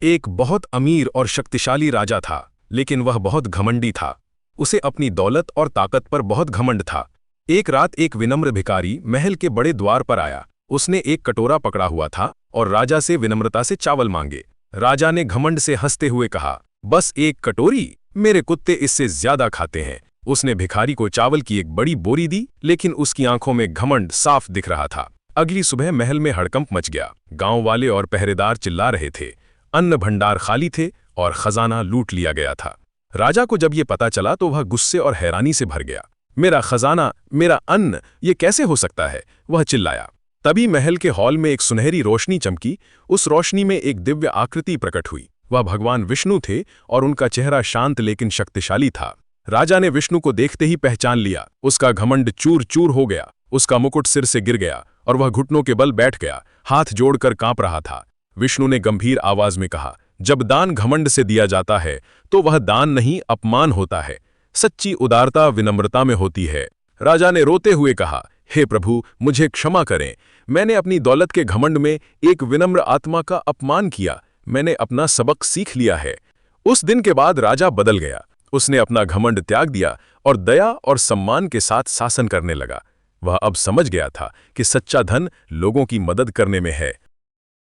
एक बहुत अमीर और शक्तिशाली राजा था, लेकिन वह बहुत घमंडी था। उसे अपनी दौलत और ताकत पर बहुत घमंड था। एक रात एक विनम्र भिखारी महल के बड़े द्वार पर आया। उसने एक कटोरा पकड़ा हुआ था और राजा से विनम्रता से चावल मांगे। राजा ने घमंड से हंसते हुए कहा, बस एक कटोरी, मेरे कुत्ते इससे ज्यादा खाते हैं। उसने भिखारी को चावल की एक बड़ी बोरी दी, लेकिन उसकी आंखों में घमंड साफ दिख रहा था। अगली सुबह महल में हड़कंप मच गया। गांव वाले और पहरेदार चिल्ला रहे थे। अन्न भंडार खाली थे और खजाना लूट लिया गया था। राजा को जब ये पता चला तो वह गुस्से और हैरानी से भर गया। मेरा खजाना, मेरा अन्न, ये कैसे हो सकता है? वह चिल्लाया। तभी महल के हॉल में एक सुनहरी रोशनी चमकी। उस रोशनी में एक दिव्य आकृति प्रकट हुई। वह भगवान विष्णु थे और उनका चेहरा शांत लेकिन शक्तिशाली था। राजा ने विष्णु को देखते ही पहचान लिया। उसका घमंड चूर चूर हो गया। उसका मुकुट सिर से गिर गया और वह घुटनों के बल बैठ गया, हाथ जोड़कर कांप रहा था। विष्णु ने गंभीर आवाज में कहा, जब दान घमंड से दिया जाता है तो वह दान नहीं, अपमान होता है। सच्ची उदारता विनम्रता में होती है। राजा ने रोते हुए कहा, हे प्रभु, मुझे क्षमा करें। मैंने अपनी दौलत के घमंड में एक विनम्र आत्मा का अपमान किया। मैंने अपना सबक सीख लिया है। उस दिन के बाद राजा बदल गया। उसने अपना घमंड त्याग दिया और दया और सम्मान के साथ शासन करने लगा। वह अब समझ गया था कि सच्चा धन लोगों की मदद करने में है,